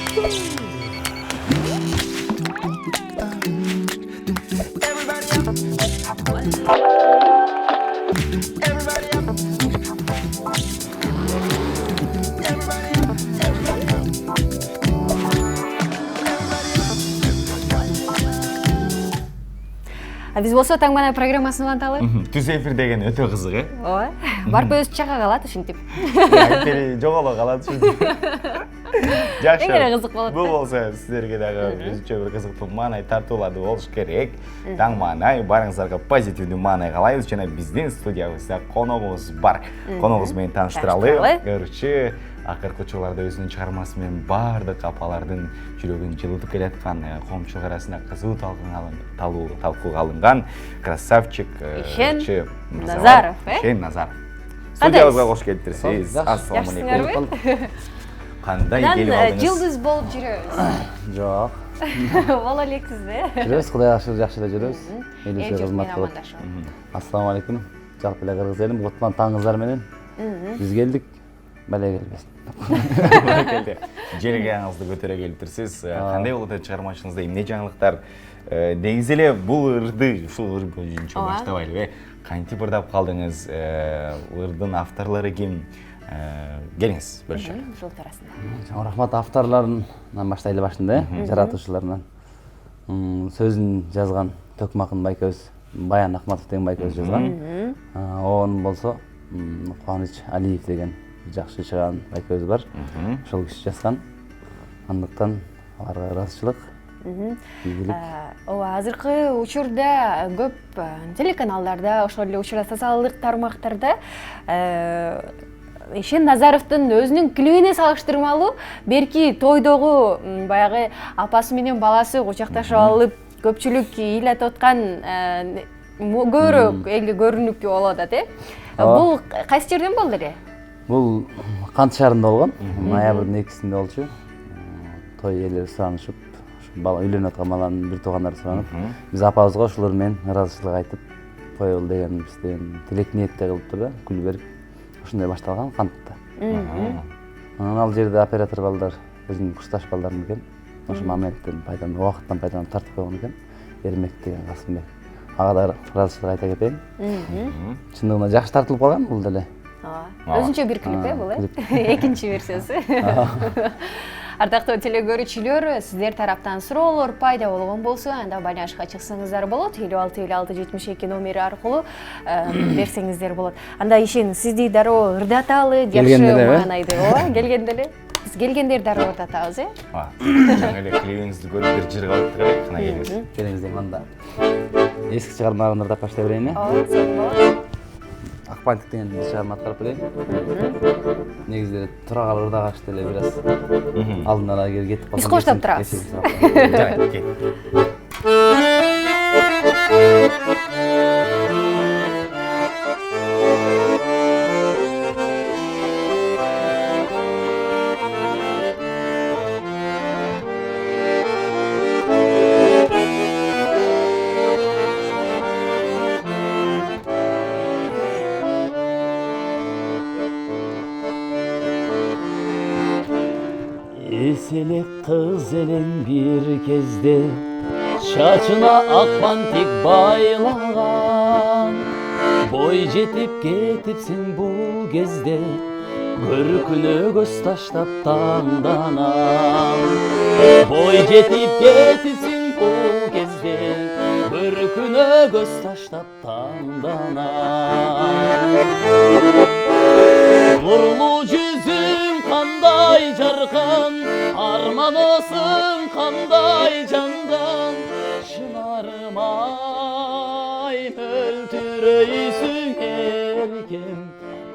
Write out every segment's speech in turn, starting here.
Биз болсо Таңмана программасын уланталы. Түз эфир деген өтө кызык, э? Ооба. Барып өзү чага калат ушинтип. Айтпери жоголо калат ушинтип. Жакшы. Эңире кызык болот. Бул болсо сиздерге дагы өзүнчө бир кызыктуу маанай тартууларды болуш керек. Таңманай барыңыздарга позитивдүү маанай каалайбыз жана биздин студиябызда коногубуз бар. Коногубуз менен тааныштыралы. Көрчү акыркы учурларда өзүнүн чыгармасы менен бардык апалардын жүрөгүн жылытып келаткан, коомчулук арасында кызуу талкууга алынган красавчик Ишен Назаров, Ишен Назаров. Студиябызга кош келиптирсиз. Ассаламу алейкум. Кандай келип алдыңыз? Жылдыз болуп жүрөбүз. Жок. Боло элексизби? Жүрөбүз, Кудайга шүгүр жакшы эле жүрөбүз. Эле кызмат кылып. Ассаламу алейкум. Жалпы эле кыргыз элим, кутман таңыңыздар менен. Биз келдик. Бале келбесин. Келди. Жерегеңизди көтөрө келиптирсиз. Кандай болот чыгармачылыгыңызда эмне жаңылыктар? Негизи эле бул ырды, ушул ыр боюнча баштабайлыбы? Кантип ырдап калдыңыз? Ырдын авторлору ким? Келиңиз, бөлүшөлү. Ушул туурасында. Рахмат авторлорунан баштайлы башында, жаратуучуларынан. Сөзүн жазган Төкмакын байкебиз, Баян Акматов деген байкебиз жазган. Оон болсо Кубаныч Алиев деген жакшы чыган байкебиз бар. Ошол киши жазган. Андыктан аларга ыраазычылык. Ооба, азыркы учурда көп телеканалдарда, ошол эле учурда социалдык тармактарда Ишен Назаровдун өзүнүн клибине салыштырмалуу берки тойдогу баягы апасы менен баласы кучакташып алып көпчүлүк ыйлатып аткан көбүрөөк элге көрүнүктүү болуп атат, Бул кайсы жерден болду эле? Бул Кант шаарында болгон. Ноябрдын 2-синде болчу. Той ээлери суранышып, бала үйлөнүп аткан баланын бир туугандары суранып, биз апабызга ошолор менен ыраазычылык айтып коелу деген бизден тилек ниетте кылыптыр да, күлберип. Ошондой башталган Кантта. Анан ал жерде оператор балдар өзүнүн курсташ балдары экен. Ошол моменттен пайдаланып, убакыттан пайдаланып тартып койгон экен. Эрмек деген Касымбек. Ага да ыраазычылык айта кетейин. Чындыгында жакшы тартылып калган бул деле. Өзүнчө бир клип бул, экинчи версиясы. Ардактуу телегөрүүчүлөр, сиздер тараптан суроолор пайда болгон болсо, анда байланышка чыксаңыздар болот. 565672 номери аркылуу берсеңиздер болот. Анда Ишен, сизди дароо ырдаталы, жакшы маанайды. Ооба, келгенде эле. Биз келгендер дароо ырдатабыз, Жаңы эле клибиңизди көрүп бир жыр калыптыр элек, кана келиңиз. Келиңиз дейм анда. Эски чыгармаларды ырдап баштай берейин. Ооба, сонун болот. Акпантик деген чыгарма аткарып берейин. Негизи тура калып ырдагачты эле бир аз алдын ала кетип калган. Биз коштоп турабыз. Eselek kız elin bir kezde Şaçına akbantik baylagan Boy jetip ketipsin bu gezde Görküne göz taştap tandanan Boy jetip ketipsin bu gezde Görküne göz taştap tandanan Nurlu yüzün kanday jarkan Armanasın kanday candan Şınarım ay möltüreysin erkem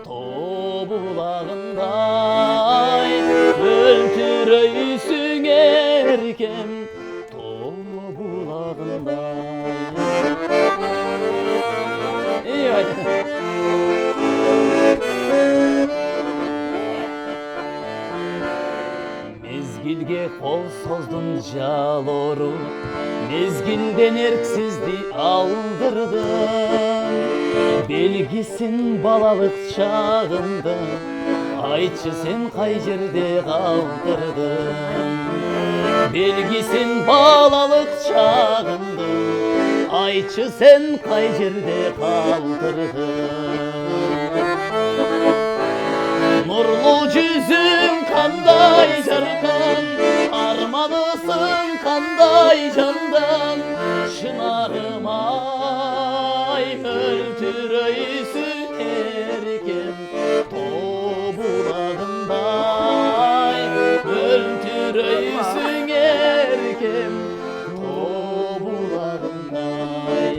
Tobulağınday Möltüreysin erkem Tobulağınday İyi hadi Mezgilge kol sozdun jaloru Mezgilden erksizdi aldırdın Belgisin balalık çağında Aytçı sen kay jerde kaldırdın белгисин балалык чагымдын, айтчы сен кай жерде калтырдың. Нурлуу жүзүң кандай жаркан, арманысың кандай жандан, шынарым ай өлтүрөйсүң эркем тобулагындай, өлтүрөйсүң эркем тобулагындай.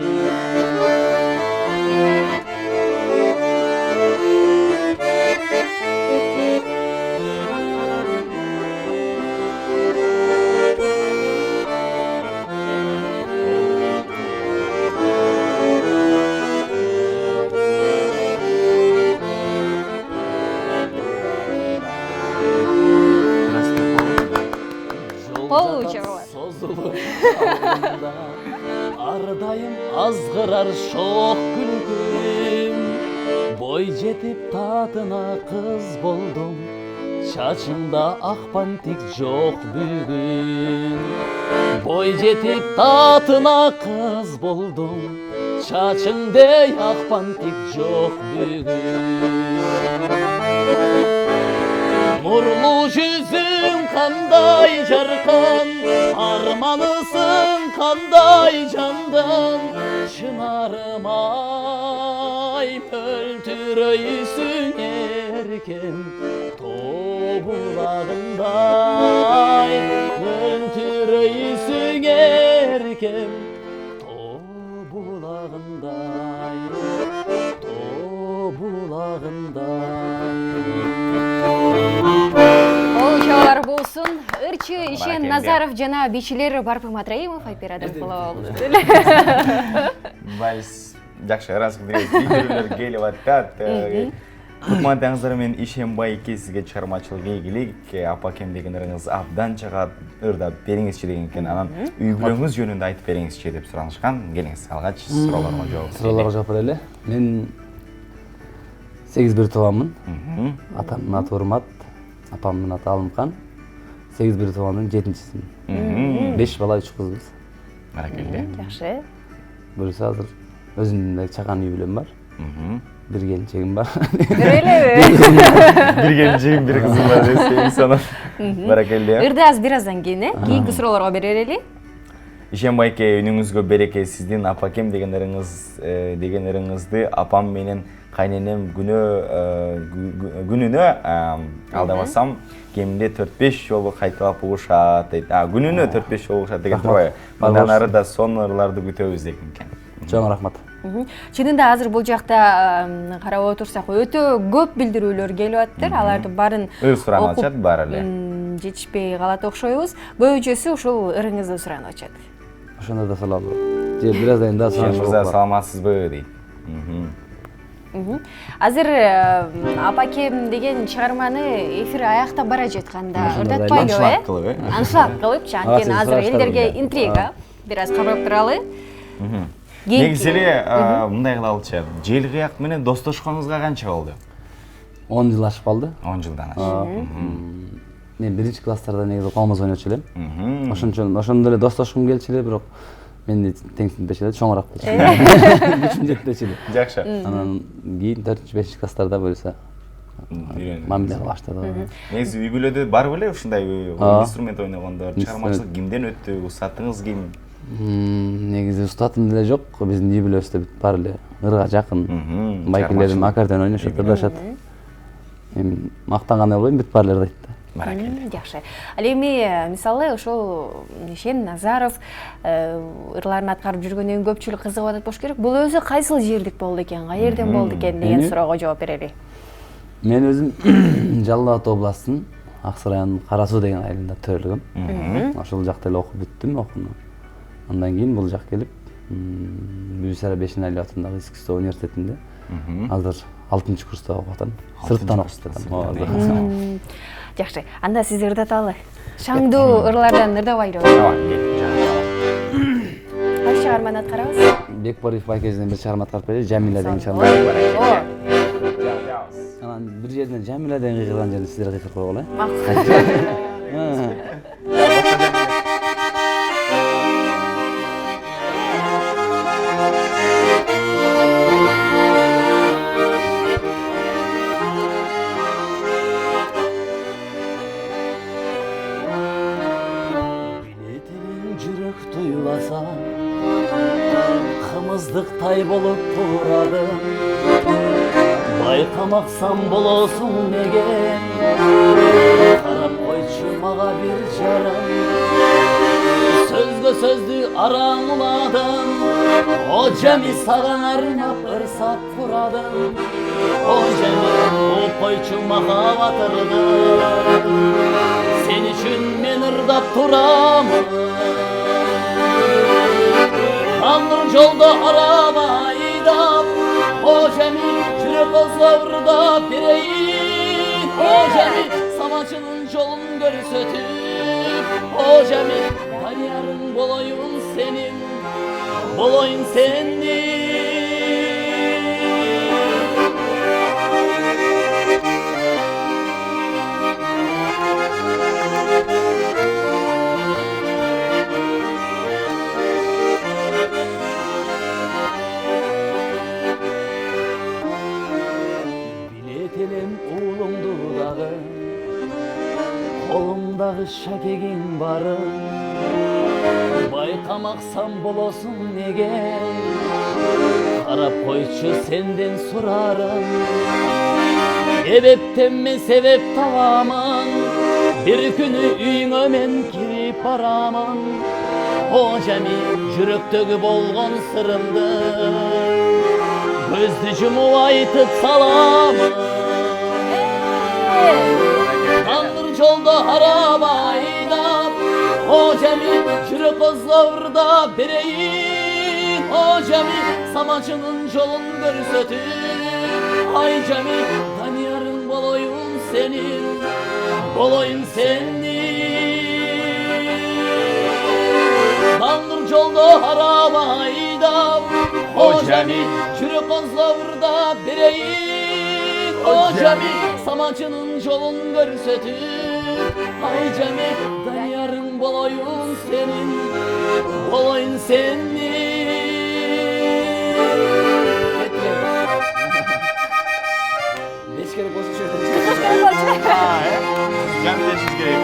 Ардайым азғырар шоқ күлкім, бой жетіп татына қыз болдым, шашымда ақ бантик жоқ бүгін. Бой жетіп татына қыз болдым, шашыңда ақ бантик жоқ бүгін. Нурлуу жүзүң кандай жаркан, арманысың кандай жандан, шынарым ай өлтүрөйсүң эркем тобулагындай, өлтүрөйсүң эркем тобулагындай, тобулагындай. Чалар болсын. Ырчы Ишен Назаров жана бишилер Барпы Матраимов оператор болду. Вальс жакшы видеолор келип атат. Кутмандаңыздар, мен Ишенбай сизге чыгармачылык ийгилик, апакем дегендериңиз абдан чыгат, ырдап бериңизчи деген экен. Анан үй бүлөңүз жөнүндө айтып бериңизчи деп суранышкан. Келиңиз, алгач суроолорго жооп. Суроолорго жооп берели. Мен 8 тууганмын. Атамдын аты Урмат, апамдын аты Алымхан. 8 туугандын 7-чисимин. 5 бала 3 кызбыз. Баракелде. Жакшы. Буюрса азыр өзүмдүн чакан үй бүлөм бар. Bir келинчегим бар. Bir келинчегим, bir кызым бар десем санап. Баракелде. Ырдаас бир аздан кийин, кийинки суроолорго берели. Ишенбайке, үнүңүзгө береке. Сиздин апакем дегендериңизди апам менен кайненем күнүнө алдабасам кеминде 4-5 жолу кайталап угушат дейт. Күнүнө 4-5 жолу угушат деген турбайбы? Мындан ары да сонун ырларды күтөбүз деген экен. Чоң рахмат. Чынында азыр бул жакта карап отурсак өтө көп билдирүүлөр келип атыптыр. Аларды барын суранып атышат, баары эле. Жетишпей калат окшойбуз. Көбүнчөсү ушул ырыңызды суранып атышат. Ошондо да салам. Же бир аздан да суранып атышат. Саламатсызбы дейт. Азыр апакем деген чыгарманы эфир аякта бара жатканда ырдатпайлыбы, э? Аншлаг кылып, анткени азыр элдерге интрига, бир аз карап туралы. Негизи эле мындай кылалычы, желкыяк менен достошконуңузга канча болду? 10 жыл ашып калды. 10 жылдан ашып. Мен 1-класстарда негизи комуз ойночу элем. Ошондо эле достошкум келчү эле, бирок менди теңсиндечү эле, чоңураак болчу. Күчүм жетпечү эле. Жакшы. Анан кийин 4-5-класстарда буюрса мамиле кыла баштады. Негизи үй бүлөдө бар беле ушундай инструмент ойногондор, чыгармачылык кимден өттү, устатыңыз ким? Негизи устатым деле жок, биздин үй бүлөбүздө баары эле ырга жакын. Байкелерим аккордеон ойношот, ырдашат. Мен мактангандай болбойм, бүт баары эле ырдайт да. Жакшы. Ал эми мисалы ошол Ишен Назаров ырларын аткарып жүргөндөн көпчүлүк кызыгып атат болуш керек. Бул өзү кайсыл жерлик болду экен, каерден болду экен деген суроого жооп берели. Мен өзүм Жалал Абад областынын Аксы районунун Кара Суу деген айылында төрөлгөм. Ошол жакта эле окуп бүттүм окууну. Андан кийин бул жакка келип, Бүйсара Бешеналиев атындагы искусство университетинде азыр 6-курста окуп атам. Сырттан окуп атам. Жакшы. Анда сиз ырдаталы. Шаңдуу ырлардан ырдабайлы. Кайсы чыгарманы аткарабыз? Бекбориев Байкежден бир чыгарма аткарып берели, Жамиля деген чыгарма. Анан бир жерден Жамиля деген кыйгырган жерде сиздер кыйгырып койгула. Макул. Yazdıktay bolup turadım Baykamaksan bolosun nege Karap koyçu mağa bir jarım Sözgö sözdü aramuladım O cemi sağan arnap ırsap turadım O cemi o koyçu mağa batırdım Sen için men ırdap turamam Kandır jolda araba aydap O cemi çürek ozlavrda bireyin O cemi samaçının jolun görüsötüp O cemi danyarın boloyun senin Boloyun senin Biletelim oğlumdu dağı Kolumdağı şakegin barı Baykamaksan bolosun nege Karap koyçu senden sorarım Ebepten mi sebep tavaman Bir günü üyüne men kirip baramın O cemi jüröktөгü bolgon sırımdı Gözlü jumu aytıp salamın Kandır jolda araba aydap O cemi jürök ozlavrda bireyin O cemi samaçının jolun görüsötüp Ay cemi danyarın boloyun senin Boloyun senin Kandır jolda araba aydap O cemi jürök ozlavrda bireyin O cemi samaçının jolun görüsötüp Ay cemi danyarın boloyun senin Boloyun senin Beş kere bozu şöyle Camileşiz gerek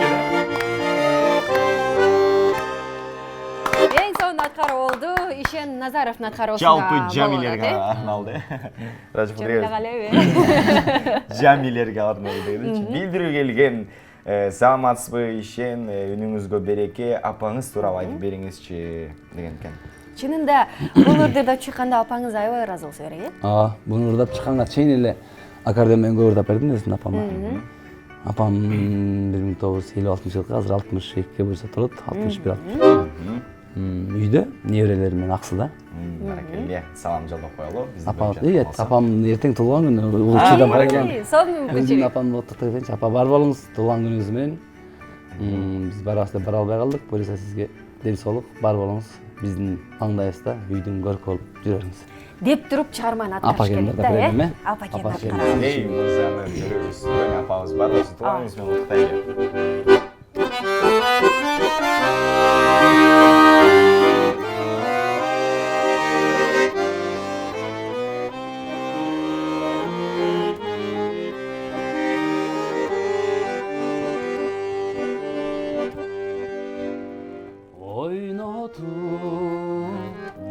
Ең соңында аткарып болду. Ишен Назаровдун аткаруусунда. Жалпы Жамилерге арналды. Жамиле Галеева. Жамилерге арналды. Билдирүү келген саламатсызбы Ишен, үнүңүзгө береке, апаңыз тууралуу айтып бериңизчи деген экен. Чынында бул ырдап чыкканда апаңыз аябай ыраазы болсо керек, э? Буну ырдап чыкканга чейин эле аккордеон көп ырдап бердим өзүм апама. Апам 1956-жылкы азыр 62 буйса турат, 61-60. Үйдө неберелери менен Аксыда. Баракелде, салам жолдоп коелу. Апам эртең туулган күнү, улчудан баракелде. Сонун мүмкүнчүлүк. Апам оттуктап кетчи, апа бар болуңуз, туулган күнүңүз менен. Биз барабыз деп бара албай калдык. Буюрса сизге дем соолук, бар болуңуз. Биздин маңдайыбызда үйдүн көркү болуп жүрөңүз. Деп туруп чыгарманы аткарыш керек да, э? Апа келип аткарат. Эй, мырзаны көрөбүз. Апабыз бар болсо туулганыңыз менен куттуктайлы.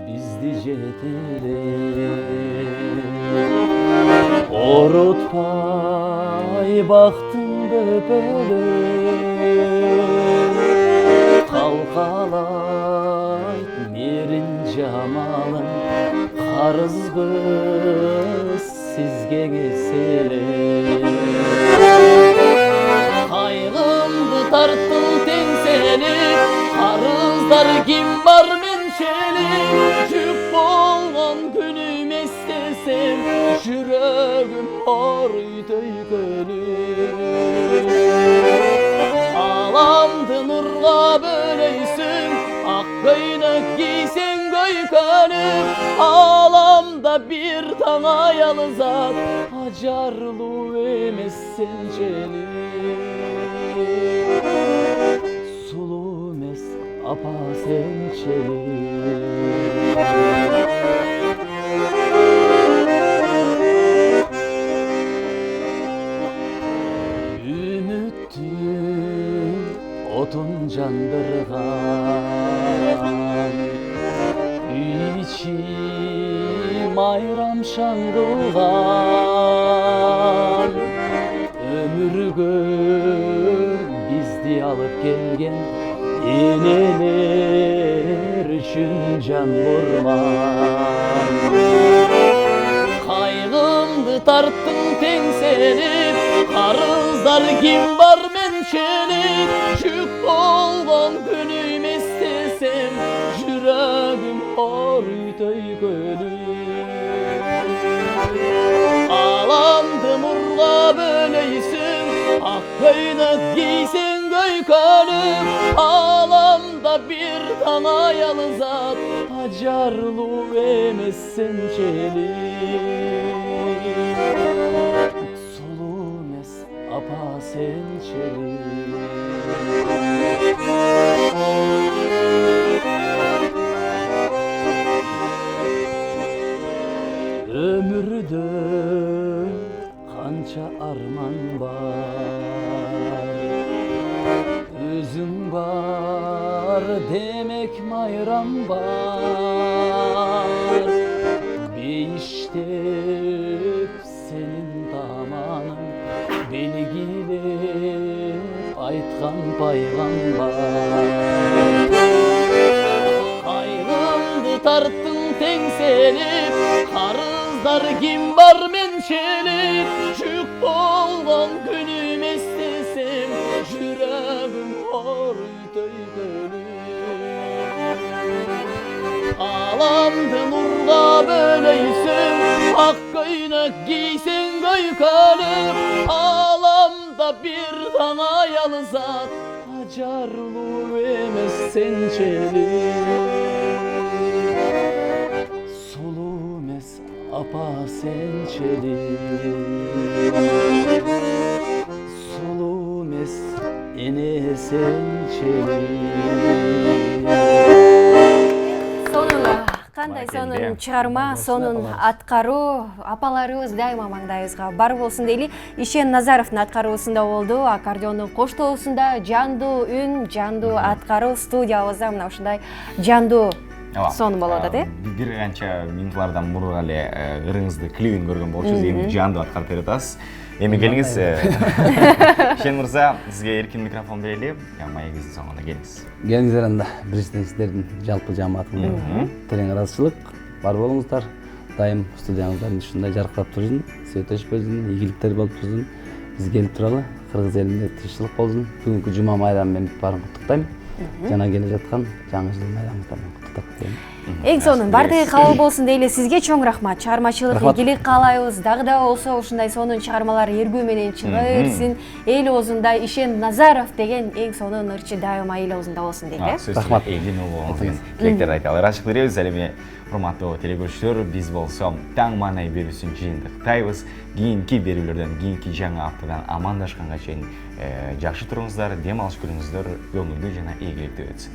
Bizdi жетелеп Орутпай бактың бөбөлөп Калкалайт мерин жамалын Карызбыз сизге кеселеп Кайгымды тарттым теңселип Карыздар ким бар mençelim Жүк болгон күнүм эстесем Жүрөгүм ооруйдөй көнүм Аламды нурга бөлөйсүң Ак көйнөк кийсең көйкөнүп Аламда бир таң аялы зат Ажарлуу эмес сенчелик Сулуу эмес apa sençelik Ümittün otun jandırgan içim ayram şangılgan ömürgө bizdi alıp gelgen eneler üçün can vurman kaygımdı tarttım tengselip karızlar kim var mençelip şük olgan günüm istesem yüreğim ortay gönül alandım urla böyleysin ak köynet giysin göy kanım alamda bir tana yalızat acarlı emezsen çelik sulu mes apa sen çelik ömürde kança arman var özün var demek mayram var Beyiştep senin damanın belgilep aytkan paygambar kaygımdı tarttın tengselip karızlar kim var mençelip şük olgan günüm istesem yüreğim ortay gönül alandım urla böyleysin ak köynek giysin göy kanım alamda bir tana yalızat acarlı emezsen çelik sulu mes apa sen çelik sulu mes ene sen çelik Сонун кандай сонун чыгарма, сонун аткаруу апаларыбыз дайыма маңдайыбызга бар болсун дейли. Ишен Назаровдун аткаруусунда болду, аккордеондун коштоосунда жандуу үн, жандуу аткаруу студиябызда мына ушундай жандуу сон болот да. Бир канча минутлардан мурун эле ырыңызды клибин көргөн болчубуз, эми жандуу аткарып берип атасыз. Эми келиңиз. Шен мырза, сизге эркин микрофон берели. Маегиздин соңуна келиңиз. Келиңиздер анда биринчиден сиздердин жалпы жамаатыңызга терең ыраазычылык бар болуңуздар. Дайым студиябыздан ушундай жаркырап турсын, свет өчпөсүн, ийгиликтер болуп турсын. Биз келип туралы, кыргыз элинде тынччылык болсун. Бүгүнкү жума майрамы менен баарын куттуктайм. Жана келе жаткан жаңы жыл майрамыңызды менен куттуктап коеюн. Эң сонун баардыгы кабыл болсун дейли. Сизге чоң рахмат. Чыгармачылык ийгилик каалайбыз. Дагы да болсо ушундай сонун чыгармалар эргүү менен чыга берсин. Эл оозунда Ишен Назаров деген эң сонун ырчы дайыма эл оозунда болсун дейли. Рахмат. Элдин уулу деген тилектерди айталы. Ырачык беребиз. Эми урматтуу телегөрүүчүлөр, биз болсо таң маанай берүүсүн жыйынтыктайбыз. Кийинки берүүлөрдөн, кийинки жаңы аптадан амандашканга чейин жакшы туруңуздар, дем алыш күнүңүздөр көңүлдүү жана ийгиликтүү өтсүн.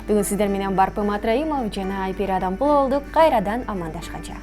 Бүгүн сиздер менен Барпы Матраимов жана Айпир Адамкул болдук. Кайрадан амандашканча.